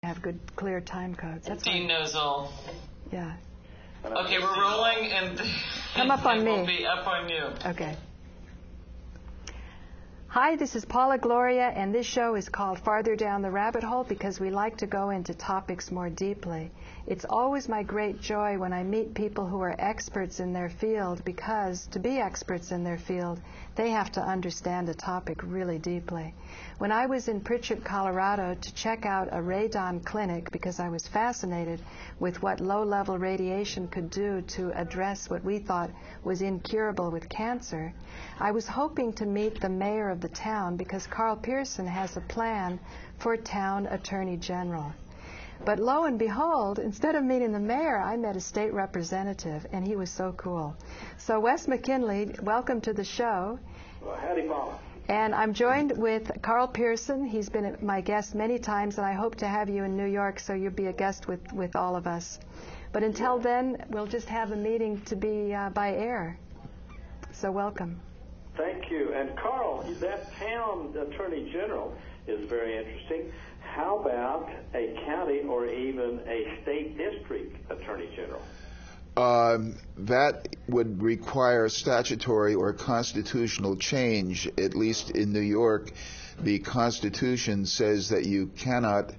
have good, clear time codes. That's Dean knows all. Yeah. Okay, we're rolling, and come up on me. We'll be up on you. Okay. Hi, this is Paula Gloria, and this show is called Farther Down the Rabbit Hole because we like to go into topics more deeply. It's always my great joy when I meet people who are experts in their field, because to be experts in their field, they have to understand a topic really deeply. When I was in Pritchett, Colorado, to check out a radon clinic because I was fascinated with what low-level radiation could do to address what we thought was incurable with cancer, I was hoping to meet the mayor of the town because Carl Pearson has a plan for town attorney general. But lo and behold, instead of meeting the mayor, I met a state representative, and he was so cool. So Wes McKinley, welcome to the show. Well, howdy, Paula. And I'm joined with Carl Pearson. He's been my guest many times, and I hope to have you in New York so you'll be a guest with all of us. But until then, we'll just have a meeting to be by air. So welcome. Thank you. And Carl, that town attorney general is very interesting. How about a county or even a state district attorney general? That would require statutory or constitutional change. At least in New York, the Constitution says that you cannot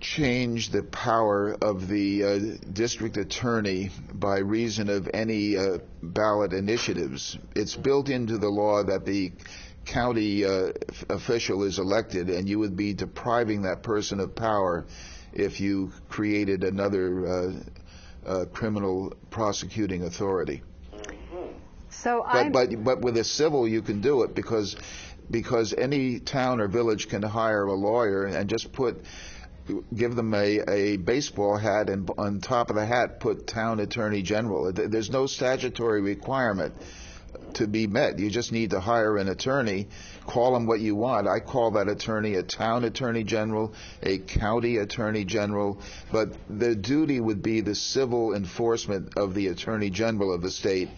change the power of the district attorney by reason of any ballot initiatives. It's built into the law that the county official is elected, and you would be depriving that person of power if you created another criminal prosecuting authority. So but with a civil, you can do it because any town or village can hire a lawyer and just give them a baseball hat, and on top of the hat put town attorney general. There's no statutory requirement to be met. You just need to hire an attorney, call him what you want. I call that attorney a town attorney general, a county attorney general, but the duty would be the civil enforcement of the attorney general of the state,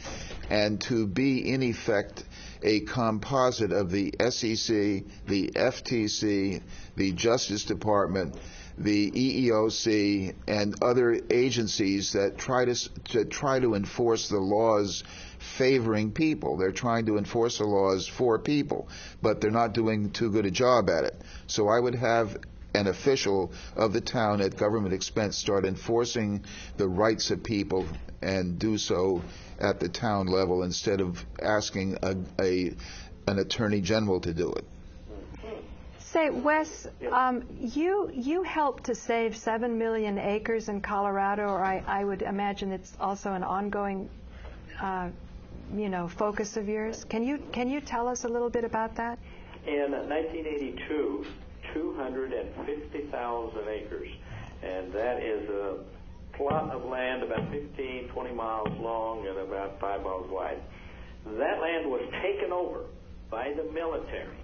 and to be in effect a composite of the SEC, the FTC, the Justice Department, the EEOC, and other agencies that try to enforce the laws favoring people. They're trying to enforce the laws for people, but they're not doing too good a job at it. So I would have an official of the town at government expense start enforcing the rights of people, and do so at the town level instead of asking an attorney general to do it. Say, Wes, you helped to save 7 million acres in Colorado, or I would imagine it's also an ongoing focus of yours. Can you tell us a little bit about that? In 1982, 250,000 acres, and that is a plot of land about 15, 20 miles long and about 5 miles wide. That land was taken over by the military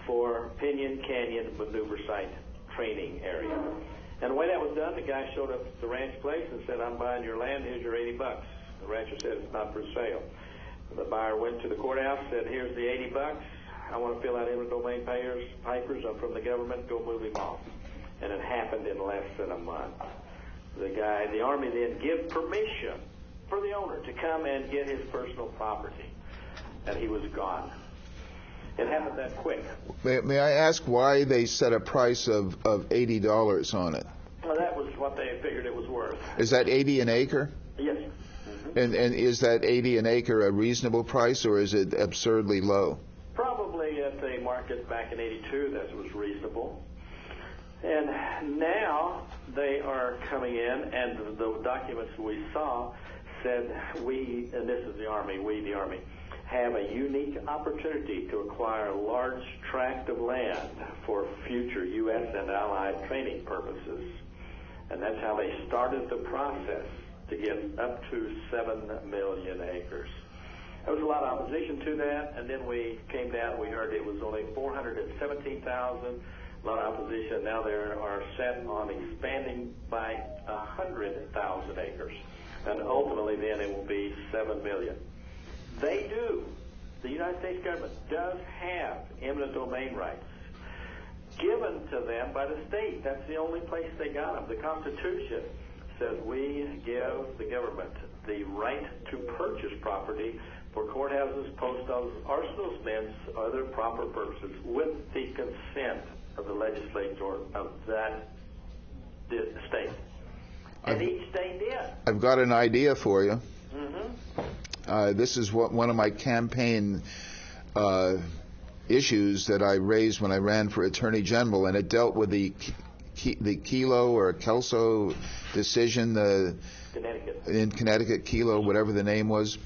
for Pinyon Canyon Maneuver Site training area. And the way that was done, the guy showed up at the ranch place and said, "I'm buying your land, here's your $80. The rancher said, "It's not for sale." The buyer went to the courthouse, said, "Here's the $80. I want to fill out eminent domain papers. I'm from the government. Go move him off." And it happened in less than a month. The Army then give permission for the owner to come and get his personal property. And he was gone. It happened that quick. May I ask why they set a price of $80 on it? Well, that was what they figured it was worth. Is that 80 an acre? Yes. Mm-hmm. And is that 80 an acre a reasonable price, or is it absurdly low? Probably at the market back in 82, that was reasonable. And now they are coming in, and the documents we saw said and this is the Army, we the Army, have a unique opportunity to acquire a large tract of land for future U.S. and Allied training purposes. And that's how they started the process to get up to 7 million acres. There was a lot of opposition to that, and then we came down and we heard it was only 417,000. A lot of opposition. Now they are set on expanding by 100,000 acres. And ultimately then it will be 7 million. The United States government does have eminent domain rights given to them by the state. That's the only place they got them. The Constitution says we give the government the right to purchase property for courthouses, post offices, arsenals, mints, other proper purposes with the consent of the legislature of that state. And each state did. I've got an idea for you. Mm-hmm. This is one of my campaign issues that I raised when I ran for Attorney General, and it dealt with the Kelo or Kelso decision in Connecticut, Kelo, whatever the name was.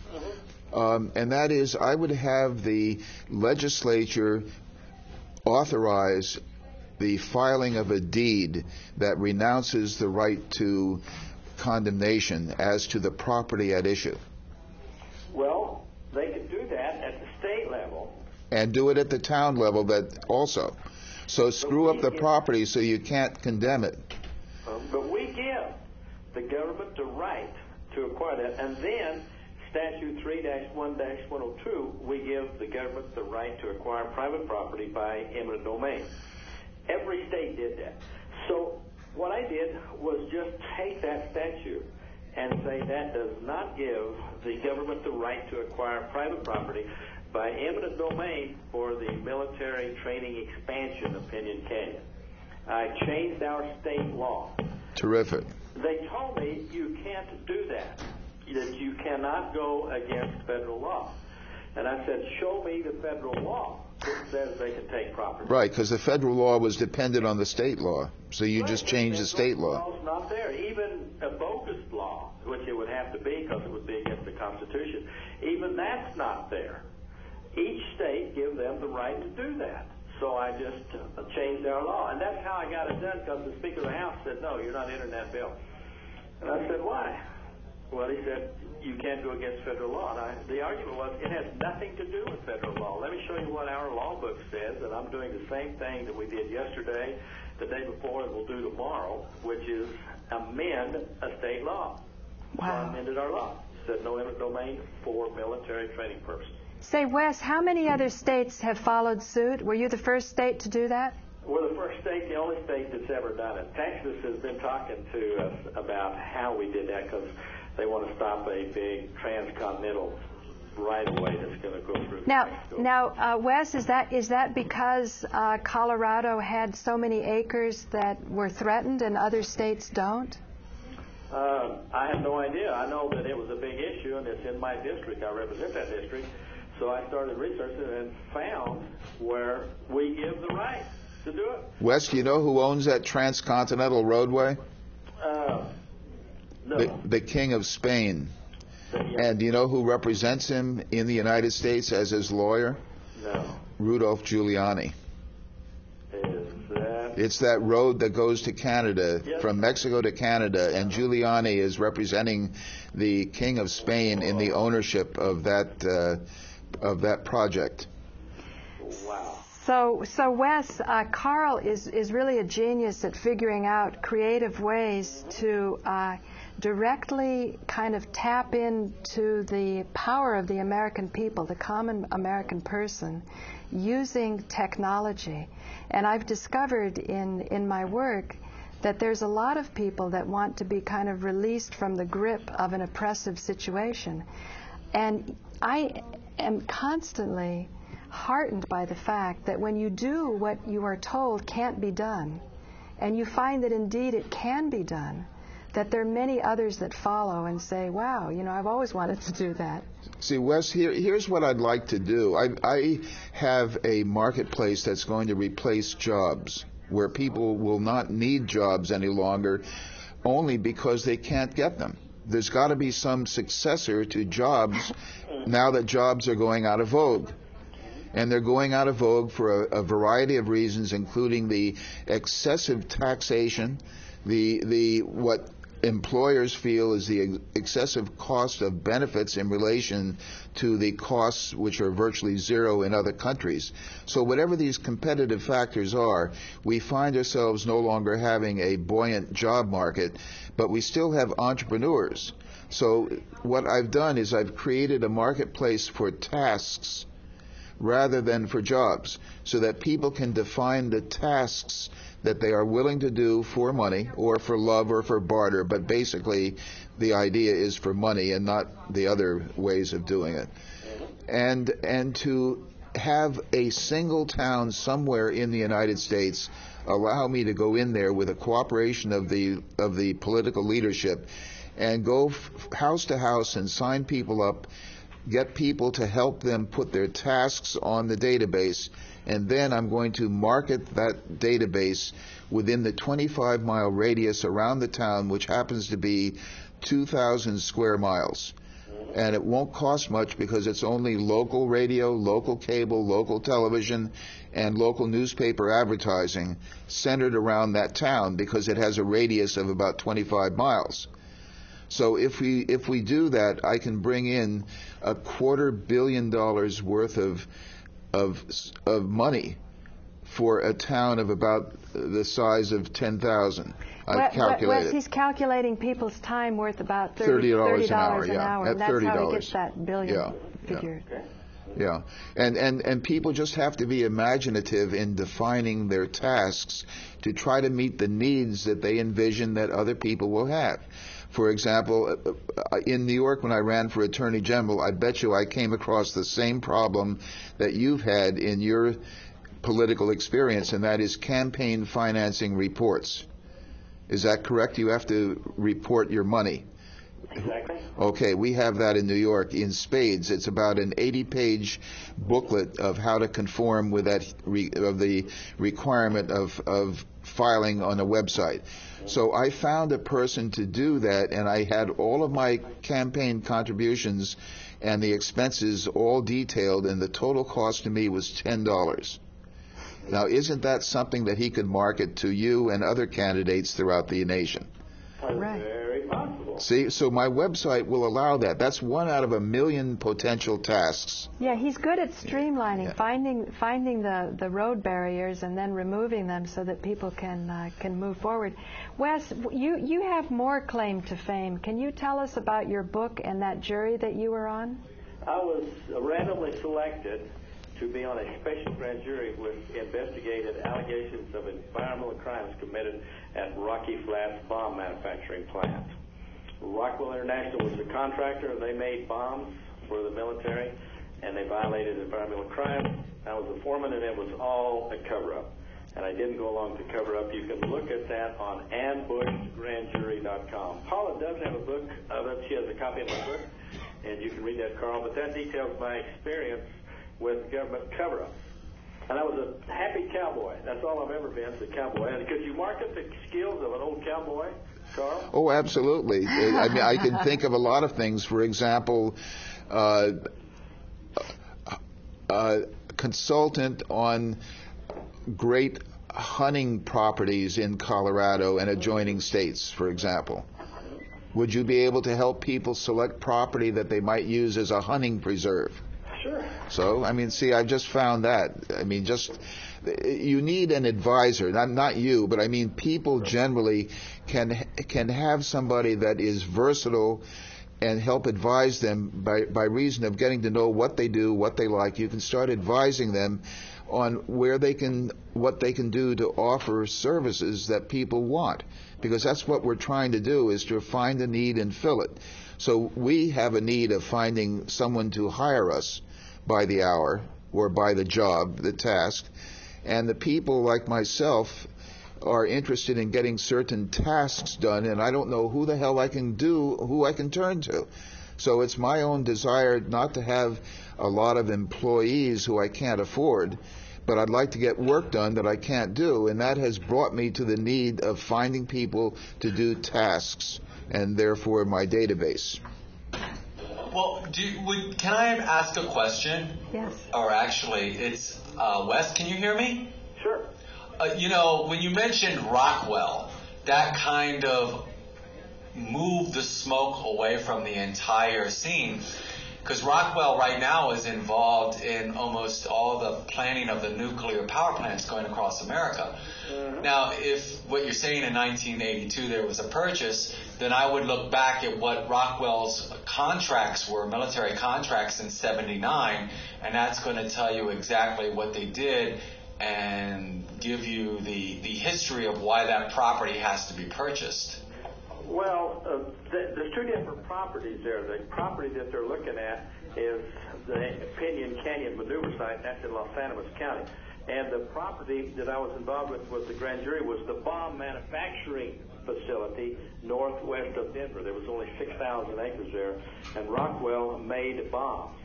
And that is, I would have the legislature authorize the filing of a deed that renounces the right to condemnation as to the property at issue. Well, they could do that at the state level. And do it at the town level that also. So screw up the property so you can't condemn it. But we give the government the right to acquire that. And then Statute 3-1-102, we give the government the right to acquire private property by eminent domain. Every state did that. So what I did was just take that statute and say that does not give the government the right to acquire private property by eminent domain for the military training expansion of Pinyon Canyon. I changed our state law. Terrific. They told me you can't do that, that you cannot go against federal law. And I said, show me the federal law that says they can take property. Right, because the federal law was dependent on the state law. So you just changed the state law. The law's not there. Even a bogus law, which it would have to be because it would be against the Constitution, even that's not there. Each state give them the right to do that. So I just changed our law. And that's how I got it done, because the Speaker of the House said, no, you're not entering that bill. And I said, why? Well, he said, you can't go against federal law. And the argument was, it has nothing to do with federal law. Let me show you what our law book says, and I'm doing the same thing that we did yesterday, the day before, and we'll do tomorrow, which is amend a state law. Wow. So I amended our law. Said no eminent domain for military training purposes. Say, Wes, how many other states have followed suit? Were you the first state to do that? We're the first state, the only state that's ever done it. Texas has been talking to us about how we did that, because they want to stop a big transcontinental right-of-way that's going to go through Mexico. Now, Wes, is that because Colorado had so many acres that were threatened and other states don't? I have no idea. I know that it was a big issue, and it's in my district. I represent that district. So I started researching and found where we give the right to do it. Wes, do you know who owns that transcontinental roadway? No. The King of Spain. And do you know who represents him in the United States as his lawyer? No. Rudolph Giuliani. Is It's that road that goes to Canada, Yes. from Mexico to Canada, and Giuliani is representing the King of Spain in the ownership of that project. Wow. So Wes, Carl is really a genius at figuring out creative ways to directly kind of tap into the power of the American people, the common American person, using technology. And I've discovered in my work that there's a lot of people that want to be kind of released from the grip of an oppressive situation. And I am constantly heartened by the fact that when you do what you are told can't be done, and you find that indeed it can be done, that there are many others that follow and say, wow, I've always wanted to do that. See, Wes, here's what I'd like to do. I have a marketplace that's going to replace jobs, where people will not need jobs any longer only because they can't get them. There's got to be some successor to jobs now that jobs are going out of vogue. And they're going out of vogue for a variety of reasons, including the excessive taxation, the what employers feel is the excessive cost of benefits in relation to the costs, which are virtually zero in other countries. So whatever these competitive factors are, we find ourselves no longer having a buoyant job market, but we still have entrepreneurs. So what I've done is I've created a marketplace for tasks rather than for jobs, so that people can define the tasks that they are willing to do for money or for love or for barter, but basically the idea is for money and not the other ways of doing it. And to have a single town somewhere in the United States allow me to go in there with the cooperation of the political leadership and go house to house and sign people up, get people to help them put their tasks on the database, and then I'm going to market that database within the 25-mile radius around the town, which happens to be 2,000 square miles. And it won't cost much because it's only local radio, local cable, local television, and local newspaper advertising centered around that town because it has a radius of about 25 miles. So if we do that, I can bring in $250 million worth of money for a town of about the size of 10,000. I've calculated. Wes, he's calculating people's time worth about $30 an hour. And that's $30. how he gets that billion figure. Yeah, and people just have to be imaginative in defining their tasks to try to meet the needs that they envision that other people will have. For example, in New York when I ran for Attorney General, I bet you I came across the same problem that you've had in your political experience, and that is campaign financing reports. Is that correct? You have to report your money. Exactly. Okay, we have that in New York in spades. It's about an 80-page booklet of how to conform with that of the requirement of filing on a website. So I found a person to do that, and I had all of my campaign contributions and the expenses all detailed, and the total cost to me was $10. Now, isn't that something that he could market to you and other candidates throughout the nation? Right. Very possible. See, so my website will allow that. That's one out of a million potential tasks. Yeah, he's good at streamlining, finding the road barriers and then removing them so that people can move forward. Wes, you have more claim to fame. Can you tell us about your book and that jury that you were on? I was randomly selected to be on a special grand jury which investigated allegations of environmental crimes committed at Rocky Flats bomb manufacturing plant. Rockwell International was the contractor, and they made bombs for the military, and they violated environmental crimes. I was the foreman, and it was all a cover-up. And I didn't go along to cover up. You can look at that on ambushedgrandjury.com. Paula does have a book of it. She has a copy of my book, and you can read that, Carl. But that details my experience with government cover-ups. And I was a happy cowboy. That's all I've ever been, is a cowboy. And could you market the skills of an old cowboy, Carl? Oh, absolutely. I mean, I can think of a lot of things. For example, consultant on great hunting properties in Colorado and adjoining states, for example. Would you be able to help people select property that they might use as a hunting preserve? Sure. So, I mean, see, I've just found that. I mean, you need an advisor, not you, but I mean people generally can have somebody that is versatile and help advise them by reason of getting to know what they do, what they like. You can start advising them on what they can do to offer services that people want, because that's what we're trying to do, is to find a need and fill it. So we have a need of finding someone to hire us by the hour or by the job, the task, and the people like myself are interested in getting certain tasks done, and I don't know who the hell I can turn to. So it's my own desire not to have a lot of employees who I can't afford, but I'd like to get work done that I can't do, and that has brought me to the need of finding people to do tasks, and therefore my database. Well, can I ask a question? Yes. Or actually, it's Wes, can you hear me? Sure. When you mentioned Rockwell, that kind of moved the smoke away from the entire scene. because Rockwell right now is involved in almost all the planning of the nuclear power plants going across America. Now, if what you're saying in 1982 there was a purchase, then I would look back at what Rockwell's contracts were, military contracts in '79, and that's going to tell you exactly what they did and give you the history of why that property has to be purchased. Well, there's two different properties there. The property that they're looking at is the Pinion Canyon Maneuver Site, and that's in Los Animas County. And the property that I was involved with the grand jury was the bomb manufacturing facility northwest of Denver. There was only 6,000 acres there, and Rockwell made bombs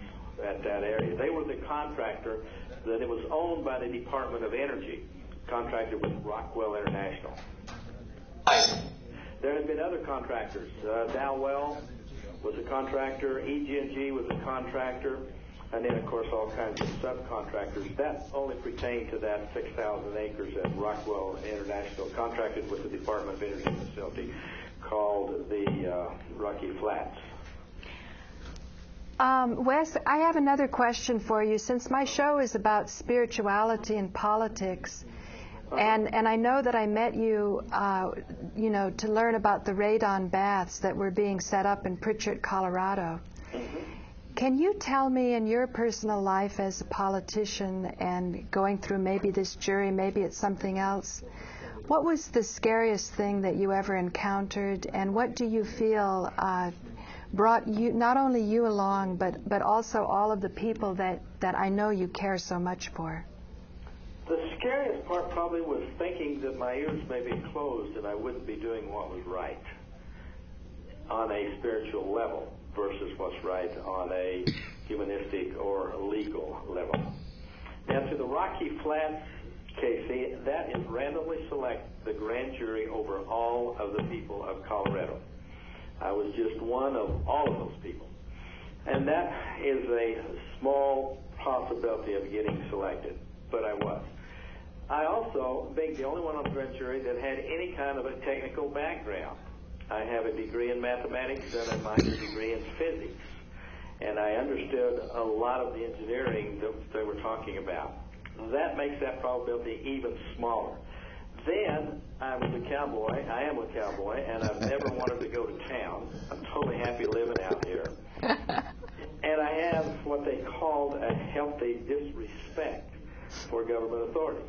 at that area. They were the contractor, that it was owned by the Department of Energy, contracted with Rockwell International. There have been other contractors. Dowell was a contractor, EG&G was a contractor, and then, of course, all kinds of subcontractors. That only pertained to that 6,000 acres that Rockwell International contracted with the Department of Energy facility called the Rocky Flats. Wes, I have another question for you. Since my show is about spirituality and politics, and I know that I met you, to learn about the radon baths that were being set up in Pritchard, Colorado. Can you tell me, in your personal life as a politician and going through maybe this jury, maybe it's something else, what was the scariest thing that you ever encountered, and what do you feel brought you, not only you along, but also all of the people that I know you care so much for? The scariest part probably was thinking that my ears may be closed and I wouldn't be doing what was right on a spiritual level versus what's right on a humanistic or legal level. Now, to the Rocky Flats, Casey, that is randomly select the grand jury over all of the people of Colorado. I was just one of all of those people. And that is a small possibility of getting selected, but I was. I also, being the only one on the grand jury that had any kind of a technical background. I have a degree in mathematics and a minor degree in physics. And I understood a lot of the engineering that they were talking about. That makes that probability even smaller. Then I was a cowboy. I am a cowboy, and I've never wanted to go to town. I'm totally happy living out here. And I have what they called a healthy disrespect for government authority.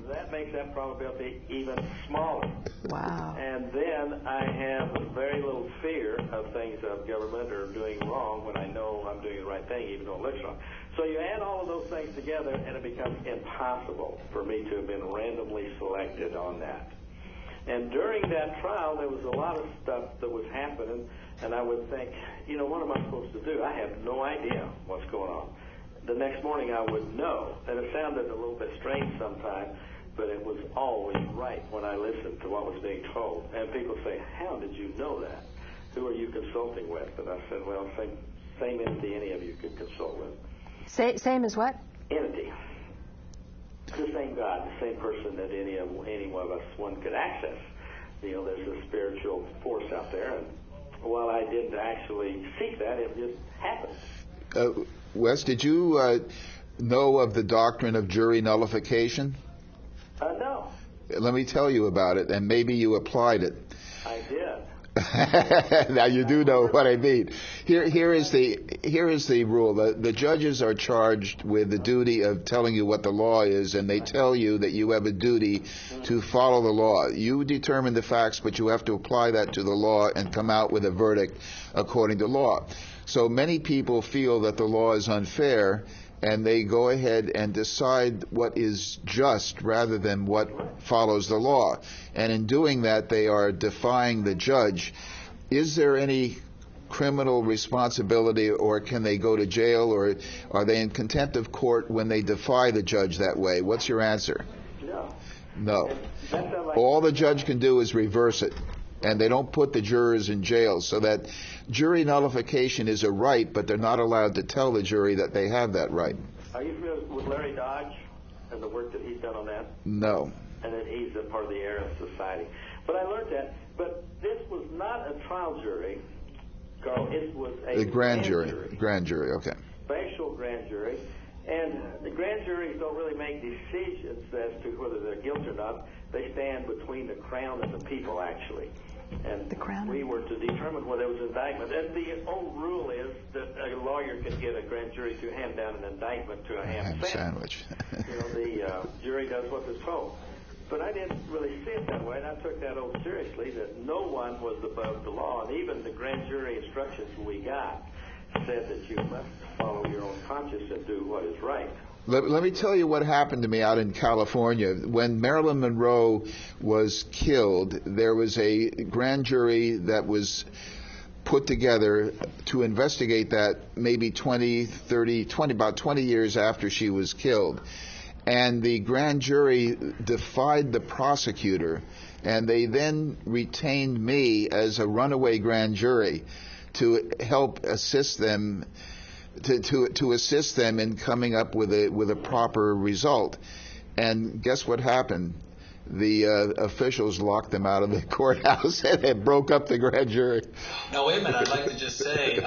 That makes that probability even smaller. Wow. And then I have very little fear of things of government or doing wrong when I know I'm doing the right thing, even though it looks wrong. So you add all of those things together, and it becomes impossible for me to have been randomly selected on that. And during that trial, there was a lot of stuff that was happening, and I would think, what am I supposed to do? I have no idea what's going on. The next morning I would know, and it sounded a little bit strange sometimes, but it was always right when I listened to what was being told. And people say, how did you know that? Who are you consulting with? And I said, well, same entity any of you could consult with. Same as what? Entity. The same God, the same person that any one of us one could access. There's a spiritual force out there, and while I didn't actually seek that, it just happened. Wes, did you know of the doctrine of jury nullification? No. Let me tell you about it, and maybe you applied it. I did. Now you do know what I mean. Here is the rule. The judges are charged with the duty of telling you what the law is, and they tell you that you have a duty to follow the law. You determine the facts, but you have to apply that to the law and come out with a verdict according to law. So many people feel that the law is unfair, and they go ahead and decide what is just rather than what follows the law. And in doing that, they are defying the judge. Is there any criminal responsibility, or can they go to jail, or are they in contempt of court when they defy the judge that way? What's your answer? No. All the judge can do is reverse it. And they don't put the jurors in jail, so that jury nullification is a right, but they're not allowed to tell the jury that they have that right. Are you familiar with Larry Dodge and the work that he's done on that? No. And then he's a part of the Air Society. But I learned that. But this was not a trial jury. Carl, it was a The grand jury. Grand jury, okay. Special grand jury. And the grand juries don't really make decisions as to whether they're guilty or not. They stand between the Crown and the people, actually. And we were to determine whether it was indictment. And the old rule is that a lawyer can get a grand jury to hand down an indictment to a ham sandwich. The jury does what they're told. But I didn't really see it that way, and I took that oath seriously, that no one was above the law. And even the grand jury instructions we got said that you must follow your own conscience and do what is right. Let me tell you what happened to me out in California. When Marilyn Monroe was killed, there was a grand jury that was put together to investigate that maybe about 20 years after she was killed. And the grand jury defied the prosecutor, and they then retained me as a runaway grand jury to help assist them to assist them in coming up with a proper result. And guess what happened? The officials locked them out of the courthouse and they broke up the grand jury. Now, wait a minute. I'd like to just say,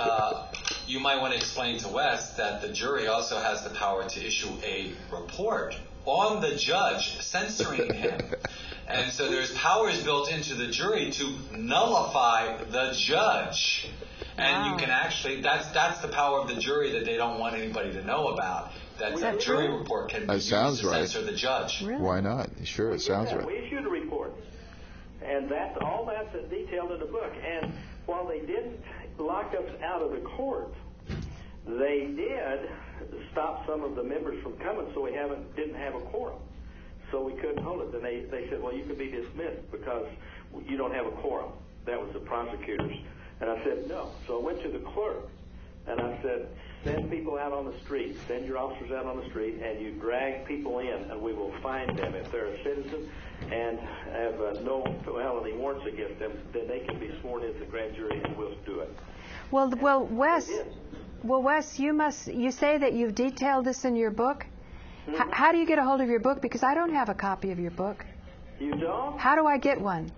you might want to explain to Wes that the jury also has the power to issue a report on the judge, censoring him. And so there's powers built into the jury to nullify the judge. And you can actually, that's the power of the jury that they don't want anybody to know about. That the jury report can be used to censor the judge. Really? Why not? Sure, it sounds right. We issued a report. And all that's detailed in the book. And while they didn't lock us out of the court, they did stop some of the members from coming, so we didn't have a quorum. So we couldn't hold it. And they said, well, you can be dismissed because you don't have a quorum. That was the prosecutors. And I said, no. So I went to the clerk, and I said, send people out on the street. Send your officers out on the street, and you drag people in, and we will find them. If they're a citizen and have no felony warrants against them, then they can be sworn into the grand jury, and we'll do it. Well, Wes, you say that you've detailed this in your book. Mm-hmm. How do you get a hold of your book? Because I don't have a copy of your book. You don't? How do I get one?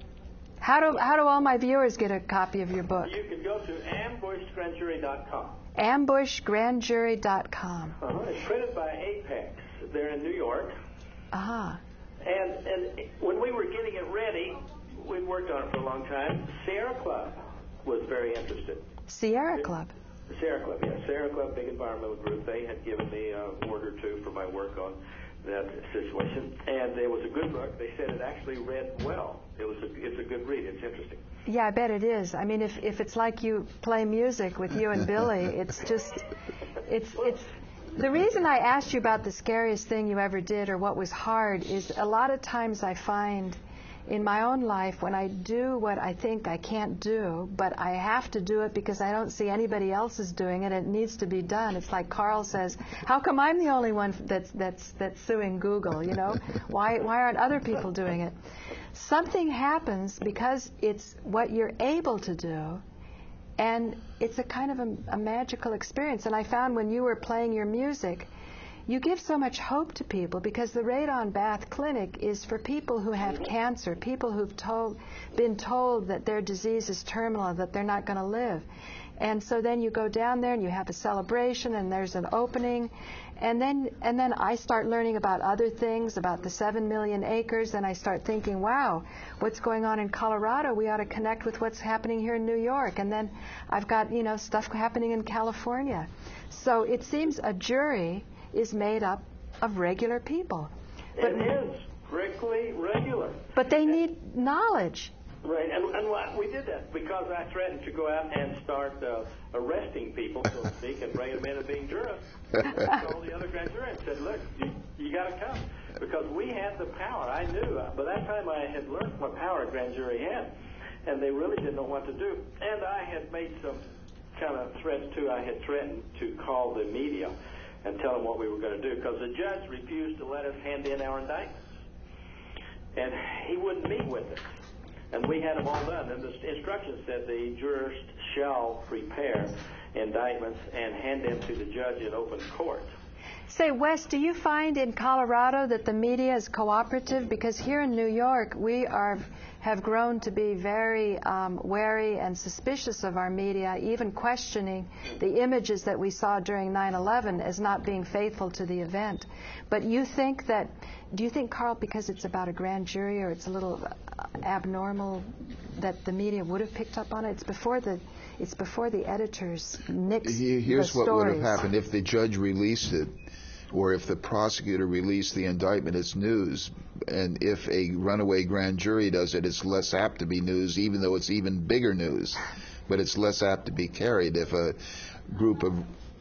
How do all my viewers get a copy of your book? You can go to ambushgrandjury.com. ambushgrandjury.com. It's printed by Apex. They're in New York. Uh-huh. And when we were getting it ready, we worked on it for a long time. Sierra Club was very interested. Sierra Club? Sierra Club, yes. Sierra Club, big environmental group. They had given me a word or two for my work on that situation. And it was a good book. They said it actually read well. It's a good read. It's interesting. Yeah, I bet it is. I mean, if it's like you play music with you and Billy, it's the reason I asked you about the scariest thing you ever did or what was hard is a lot of times I find in my own life when I do what I think I can't do, but I have to do it because I don't see anybody else is doing it, and it needs to be done. It's like Carl says, how come I'm the only one that's suing Google, you know? Why aren't other people doing it? Something happens because it's what you're able to do, and it's a kind of a magical experience. And I found when you were playing your music, you give so much hope to people because the Radon Bath Clinic is for people who have cancer, people who've been told that their disease is terminal, that they're not going to live. And so then you go down there and you have a celebration and there's an opening. And then I start learning about other things, about the 7 million acres, and I start thinking, wow, what's going on in Colorado? We ought to connect with what's happening here in New York. And then I've got, stuff happening in California. So it seems a jury is made up of regular people. But it is strictly regular. But they need knowledge. Right, and we did that because I threatened to go out and start arresting people, so to speak, and bring them in as being jurors. I told the other grand jury and said, look, you got to come. Because we had the power. I knew. By that time I had learned what power a grand jury had. And they really didn't know what to do. And I had made some kind of threats, too. I had threatened to call the media and tell them what we were going to do, because the judge refused to let us hand in our indictments. And he wouldn't meet with us. And we had them all done. And the instructions said the jurors shall prepare indictments and hand them to the judge in open court. Say, Wes, do you find in Colorado that the media is cooperative? Because here in New York, we have grown to be very wary and suspicious of our media, even questioning the images that we saw during 9/11 as not being faithful to the event. But do you think, Carl, because it's about a grand jury or it's a little abnormal, that the media would have picked up on it? It's before the editors nixed Here's the what would have stories. happened if the judge released it, or if the prosecutor released the indictment as news, and if a runaway grand jury does it, it's less apt to be news, even though it's even bigger news. But it's less apt to be carried if a group of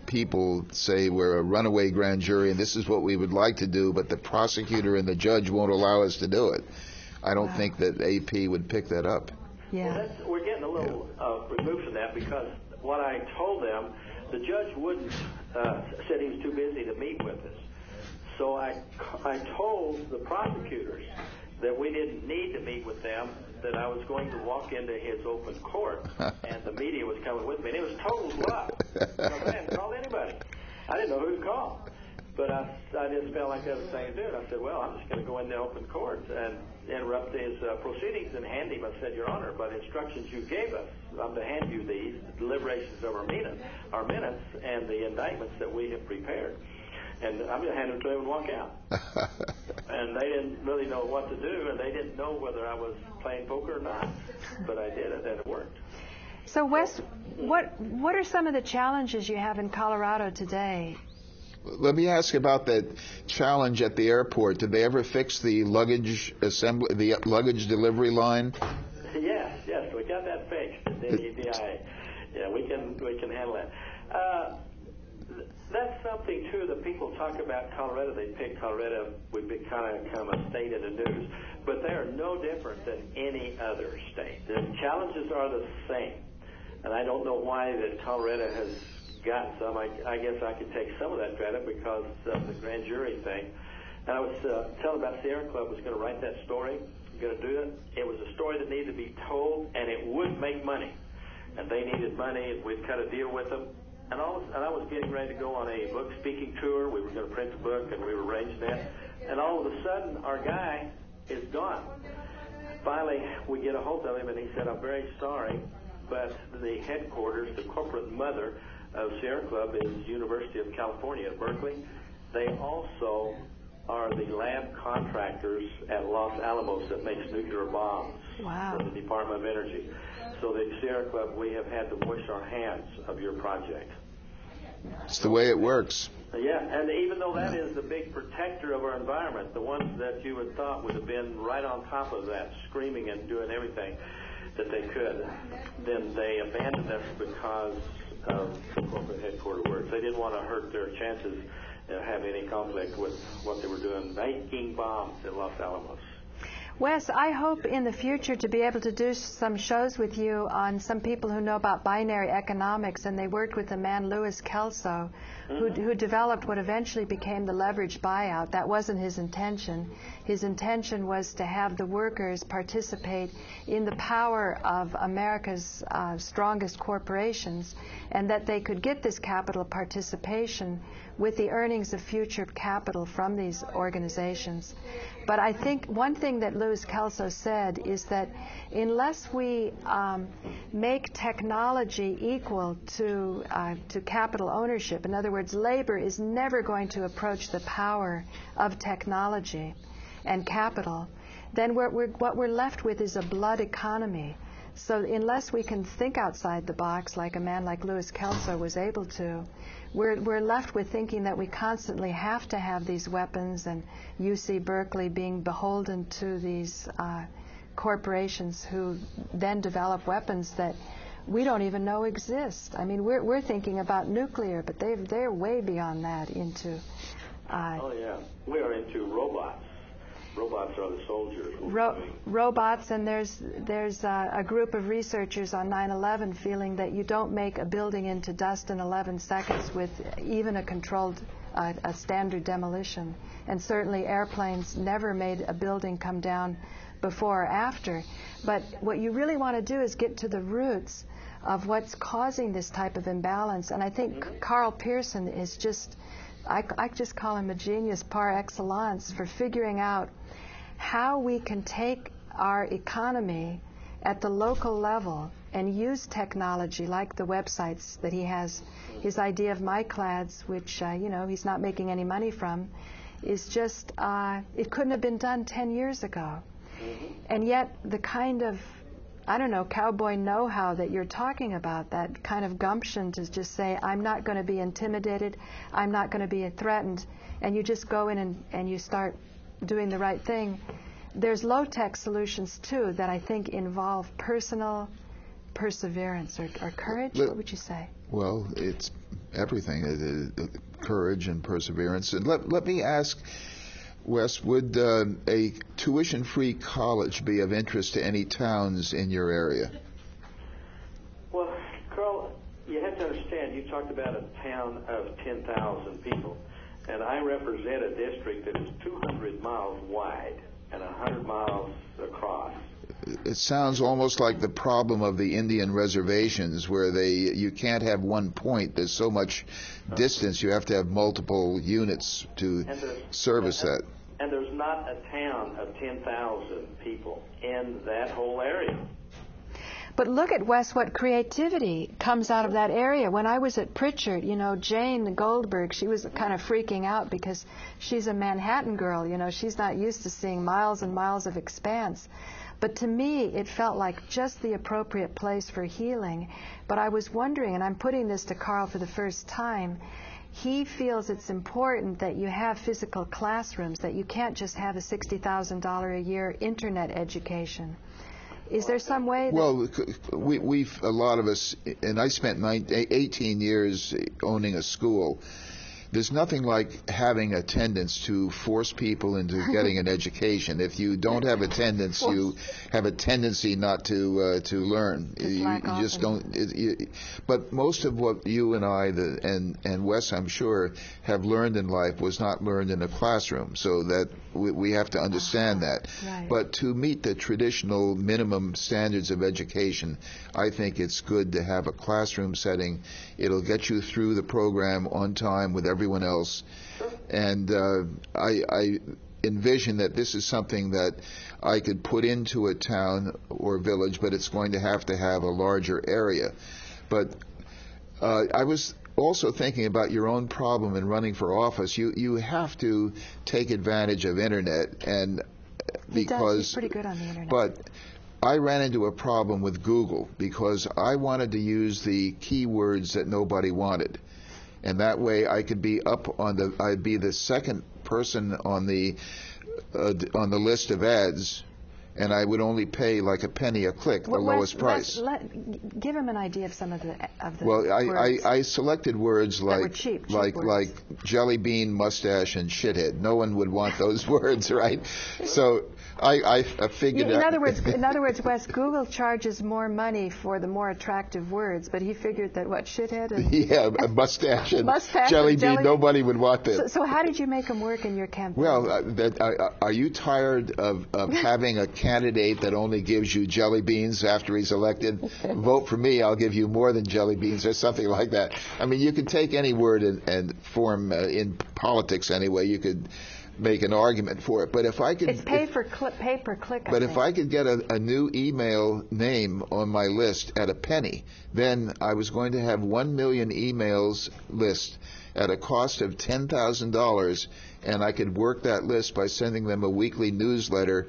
people say we're a runaway grand jury and this is what we would like to do, but the prosecutor and the judge won't allow us to do it. I don't think that AP would pick that up. Yeah. Well, we're getting a little removed from that, because what I told them, the judge wouldn't, said he was too busy to meet with us. So I told the prosecutors that we didn't need to meet with them, that I was going to walk into his open court, and the media was coming with me. And it was total bluff. I hadn't called anybody. I didn't know who to call. But I just felt like that was the thing to do. And I said, well, I'm just going to go into open court and interrupt his proceedings and hand him. I said, Your Honor, by the instructions you gave us, I'm to hand you these deliberations of our minutes and the indictments that we have prepared. And I'm going to hand them to him and walk out. And they didn't really know what to do, and they didn't know whether I was playing poker or not. But I did it, and it worked. So, Wes, what are some of the challenges you have in Colorado today? Let me ask about that challenge at the airport. Did they ever fix the luggage delivery line? Yes, we got that fixed at the EDIA. Yeah, we can handle that. That's something too that people talk about Colorado. They pick Colorado. We've become a state in the news, but they are no different than any other state. The challenges are the same, and I don't know why that Colorado has got some. I guess I could take some of that credit because of the grand jury thing. And I was telling about Sierra Club was going to write that story, going to do it. It was a story that needed to be told, and it would make money. And they needed money, and we'd cut a deal with them. And I was getting ready to go on a book speaking tour. We were going to print the book, and we were arranging that. And all of a sudden, our guy is gone. Finally, we get a hold of him, and he said, I'm very sorry, but the headquarters, the corporate mother of Sierra Club is University of California at Berkeley. They also are the lab contractors at Los Alamos that makes nuclear bombs for the Department of Energy. So the Sierra Club, we have had to wash our hands of your project. It's the way it works. Yeah, and even though that is the big protector of our environment, the ones that you would thought would have been right on top of that, screaming and doing everything that they could, then they abandoned us because of the corporate headquarters work. They didn't want to hurt their chances of having any conflict with what they were doing, making bombs in Los Alamos. Wes, I hope in the future to be able to do some shows with you on some people who know about binary economics, and they worked with a man, Wes Kelso, who developed what eventually became the leveraged buyout. That wasn't his intention. His intention was to have the workers participate in the power of America's strongest corporations, and that they could get this capital participation with the earnings of future capital from these organizations. But I think one thing that Wes Kelso said is that unless we make technology equal to capital ownership, in other words, labor is never going to approach the power of technology and capital, then what we're left with is a blood economy. So unless we can think outside the box like a man like Wes Kelso was able to, we're left with thinking that we constantly have to have these weapons, and UC Berkeley being beholden to these corporations who then develop weapons that we don't even know exist. I mean, we're thinking about nuclear, but they're way beyond that into... we are into robots. Robots are the soldiers. Robots, and there's a group of researchers on 9/11 feeling that you don't make a building into dust in 11 seconds with even a controlled, a standard demolition. And certainly airplanes never made a building come down before or after. But what you really want to do is get to the roots of what's causing this type of imbalance. And I think Carl Pearson is just I just call him a genius par excellence for figuring out how we can take our economy at the local level and use technology like the websites that he has. His idea of MyClads, which he's not making any money from, is just it couldn't have been done 10 years ago. And yet the kind of, I don't know, cowboy know-how that you're talking about, that kind of gumption to just say, I'm not going to be intimidated, I'm not going to be threatened, and you just go in and you start doing the right thing. There's low-tech solutions, too, that I think involve personal perseverance or courage. What would you say? Well, it's everything, courage and perseverance. And let me ask, Wes, would a tuition-free college be of interest to any towns in your area? Well, Carl, you have to understand, you talked about a town of 10,000 people, and I represent a district that is 200 miles wide and 100 miles across. It sounds almost like the problem of the Indian reservations, where you can't have one point. There's so much distance, you have to have multiple units to service that. And there's not a town of 10,000 people in that whole area. But look at, Wes, what creativity comes out of that area. When I was at Pritchard, Jane Goldberg, she was kind of freaking out because she's a Manhattan girl. She's not used to seeing miles and miles of expanse. But to me, it felt like just the appropriate place for healing. But I was wondering, and I'm putting this to Carl for the first time, he feels it's important that you have physical classrooms, that you can't just have a $60,000 a year internet education. Is there some way that... Well, we've a lot of us, and I spent 18 years owning a school. There's nothing like having attendance to force people into getting an education. If you don't have attendance, you have a tendency not to learn. You just don't. But most of what you and I and Wes, I'm sure, have learned in life was not learned in a classroom. So that we have to understand that. Right. But to meet the traditional minimum standards of education, I think it's good to have a classroom setting. It'll get you through the program on time with everyone else. And I envision that this is something that I could put into a town or village, but it's going to have a larger area. But I was also thinking about your own problem in running for office. You have to take advantage of internet, and because he's pretty good on the internet. But I ran into a problem with Google because I wanted to use the keywords that nobody wanted, and that way I could be I'd be the second person on the list of ads, and I would only pay like a penny a click, the lowest price. Give him an idea of some of the Well, words. I selected words That were like cheap like words. like jelly bean, mustache, and shithead. No one would want those words, right? So I figured in out. other words, Wes, Google charges more money for the more attractive words, but he figured that shithead and Yeah, a mustache and Mustache jelly and bean. jelly- Nobody would want that. So how did you make them work in your campaign? Well, are you tired of having a candidate that only gives you jelly beans after he's elected? Vote for me, I'll give you more than jelly beans, or something like that. I mean, you could take any word and form in politics anyway. You could make an argument for it. But if I could, it's pay per click. But if I could get a new email name on my list at a penny, then I was going to have 1 million emails list at a cost of $10,000, and I could work that list by sending them a weekly newsletter.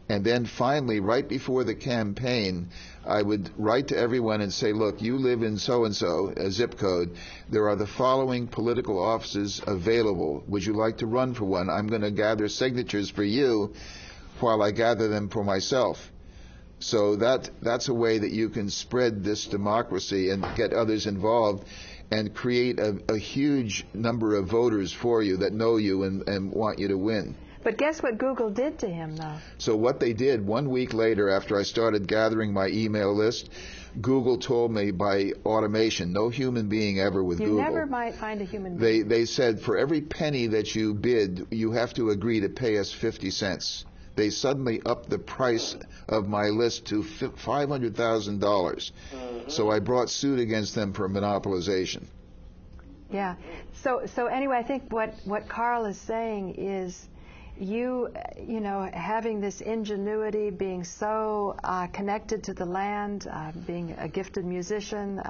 And then finally, right before the campaign, I would write to everyone and say, look, you live in so-and-so, a zip code. There are the following political offices available. Would you like to run for one? I'm going to gather signatures for you while I gather them for myself. So that's a way that you can spread this democracy and get others involved and create a huge number of voters for you that know you and want you to win. But guess what Google did to him, though? So what they did, 1 week later after I started gathering my email list, Google told me by automation, no human being ever with Google. You never might find a human being. They said, for every penny that you bid, you have to agree to pay us 50 cents. They suddenly upped the price of my list to $500,000. So I brought suit against them for monopolization. Yeah. So anyway, I think what Carl is saying is you know, having this ingenuity, being so connected to the land, being a gifted musician,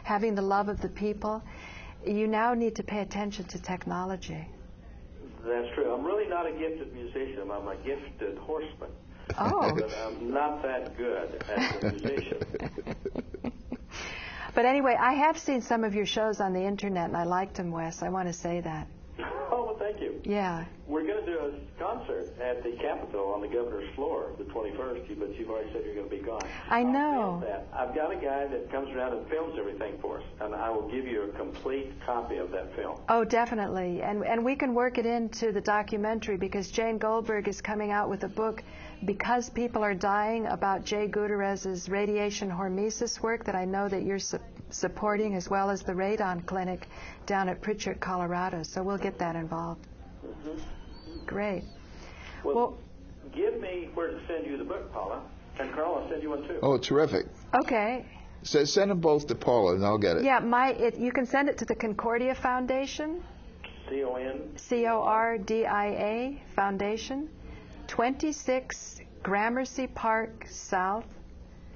having the love of the people, you now need to pay attention to technology. That's true. I'm really not a gifted musician. I'm a gifted horseman. Oh. But I'm not that good as a musician. But anyway, I have seen some of your shows on the internet, and I liked them, Wes. I want to say that. Oh, well, thank you. Yeah. We're going to do a concert at the Capitol on the governor's floor the 21st, but you've already said you're going to be gone. I know. I'll film that. I've got a guy that comes around and films everything for us, and I will give you a complete copy of that film. Oh, definitely. And we can work it into the documentary, because Jane Goldberg is coming out with a book, Because People Are Dying, about Jay Gutierrez's radiation hormesis work that I know that you're supporting, as well as the radon clinic down at Pritchard, Colorado. So we'll get that involved. Mm-hmm. Great. Well, give me where to send you the book, Paula. And Carl, I'll send you one too. Oh, terrific. Okay. So send them both to Paula, and I'll get it. Yeah, you can send it to the Concordia Foundation. Cordia Foundation, 26 Gramercy Park South.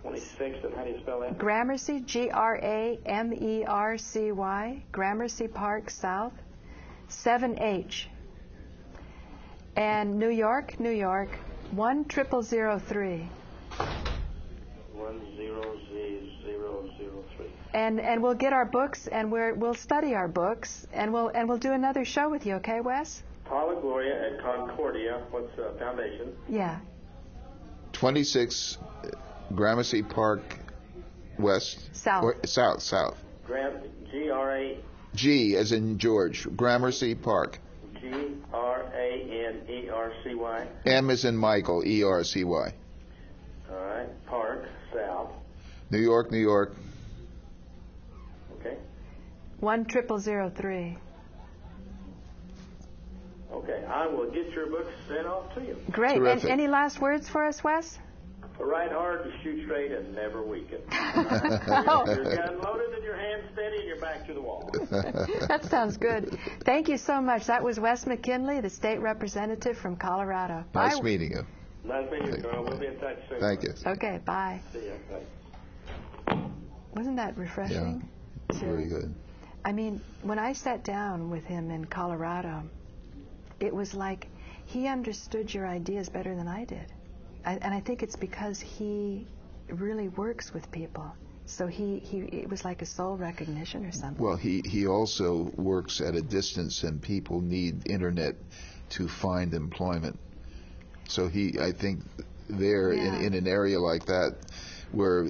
26, and how do you spell that? Gramercy, Gramercy, Gramercy Park South, 7H. And New York, 10003. 10003. And we'll get our books, and we'll study our books, and we'll do another show with you, okay, Wes? Paula Gloria at Concordia. What's the foundation? Yeah. 26 Gramercy Park West. South. Or, south. G-R-A... G as in George. Gramercy Park. Granercy. M as in Michael. E-R-C-Y. All right. Park, South. New York. Okay. 10003. Okay. I will get your books sent off to you. Great. Terrific. And any last words for us, Wes? Ride hard, to shoot straight, and never weaken. Your gun loaded and your hand steady and your back to the wall. That sounds good. Thank you so much. That was Wes McKinley, the state representative from Colorado. Nice Bye. meeting you. Nice meeting you, Carl. We'll be in touch soon. Thank you. Okay, bye. See ya. Bye. Wasn't that refreshing? Yeah, very good. I mean, when I sat down with him in Colorado, it was like he understood your ideas better than I did. And I think it's because he really works with people. So it was like a soul recognition or something. Well, he also works at a distance, and people need internet to find employment. So I think there in an area like that where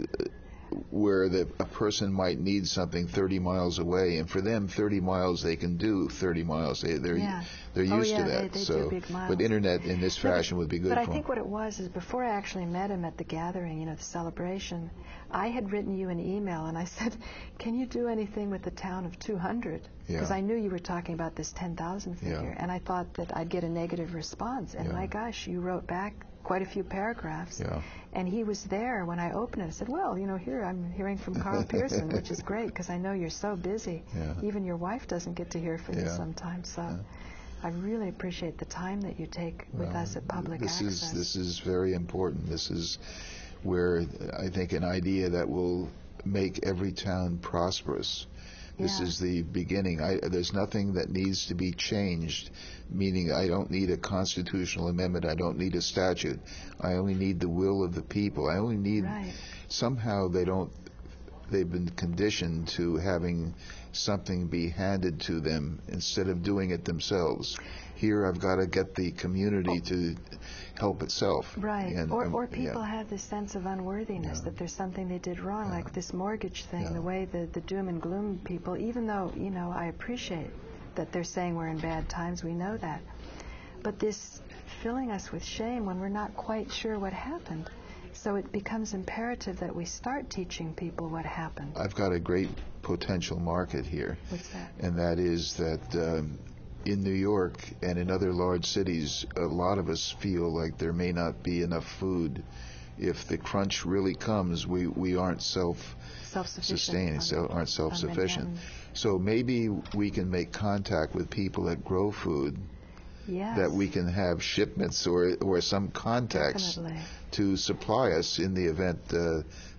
a person might need something 30 miles away, and for them 30 miles they can do 30 miles. They're used to that. They so do big miles. but internet in this fashion would be good but for I think them. what it was is, before I actually met him at the gathering, the celebration, I had written you an email, and I said, can you do anything with the town of 200? Because I knew you were talking about this 10,000 figure, and I thought that I'd get a negative response. And my gosh, you wrote back quite a few paragraphs. Yeah. And he was there when I opened it. I said, well, here I'm hearing from Carl Pearson, which is great, because I know you're so busy. Yeah. Even your wife doesn't get to hear from you sometimes. So I really appreciate the time that you take with us at Public Access. This is very important. This is where I think an idea that will make every town prosperous. This is the beginning. There's nothing that needs to be changed, meaning I don't need a constitutional amendment. I don't need a statute. I only need the will of the people. I only need somehow they've been conditioned to having something be handed to them instead of doing it themselves. Here I've got to get the community to help itself. Right. Or people have this sense of unworthiness, that there's something they did wrong, like this mortgage thing, the way the doom and gloom people, even though, I appreciate that they're saying we're in bad times, we know that. But this filling us with shame when we're not quite sure what happened. So it becomes imperative that we start teaching people what happened. I've got a great potential market here. What's that? And that is that in New York and in other large cities, a lot of us feel like there may not be enough food if the crunch really comes, we aren't self-sustaining, aren't self-sufficient. So maybe we can make contact with people that grow food, that we can have shipments or some contacts to supply us in the event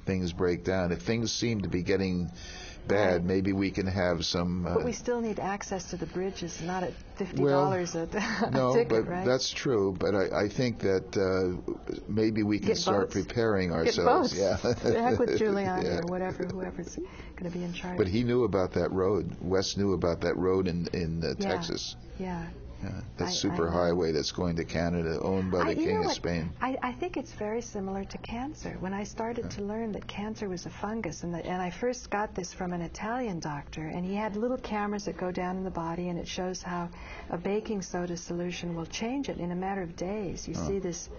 things break down. If things seem to be getting bad, maybe we can have some... but we still need access to the bridges, not at $50 a no, ticket, but right? that's true. But I think that maybe we can start preparing ourselves. Get boats. The heck with Giuliani or whoever's going to be in charge. But he knew about that road. Wes knew about that road in Texas. Yeah. That superhighway that's going to Canada, owned by the King of Spain. I think it's very similar to cancer. When I started to learn that cancer was a fungus, and I first got this from an Italian doctor, and he had little cameras that go down in the body, and it shows how a baking soda solution will change it in a matter of days. You see this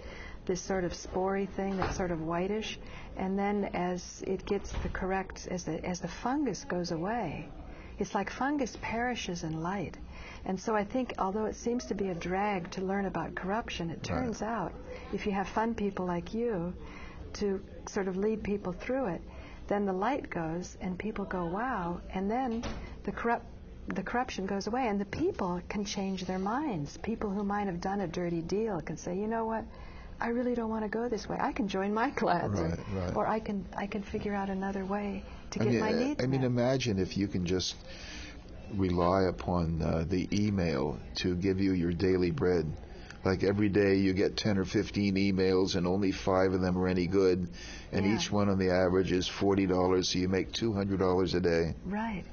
sort of spory thing that's sort of whitish, and then as it gets the correct, as the fungus goes away, it's like fungus perishes in light. And so I think, although it seems to be a drag to learn about corruption, it turns out, if you have fun people like you to sort of lead people through it, then the light goes and people go, wow, and then the corruption goes away, and the people can change their minds. People who might have done a dirty deal can say, you know what, I really don't want to go this way. I can join my class, or I can figure out another way to get my needs met. I mean, imagine if you can just rely upon the email to give you your daily bread. Like every day you get 10 or 15 emails and only 5 of them are any good, and each one on the average is $40, so you make $200 a day. Right.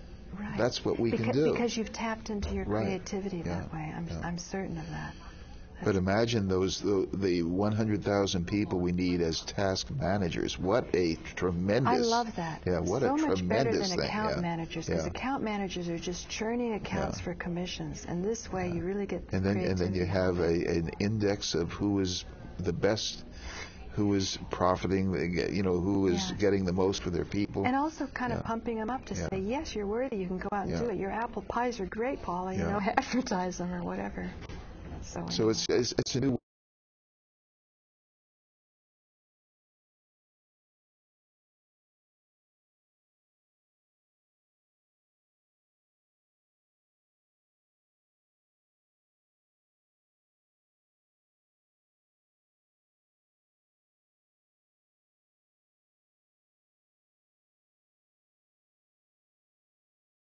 That's what we can do. Because you've tapped into your creativity that way. I'm certain of that. But imagine the 100,000 people we need as task managers. What a tremendous... I love that. Yeah, what so a tremendous much better than thing. account managers, because account managers are just churning accounts for commissions, and this way you really get and then you have an index of who is the best, who is profiting, who is getting the most for their people. And also kind of pumping them up to say, yes, you're worthy, you can go out and do it. Your apple pies are great, Paula, advertise them or whatever. So it's a new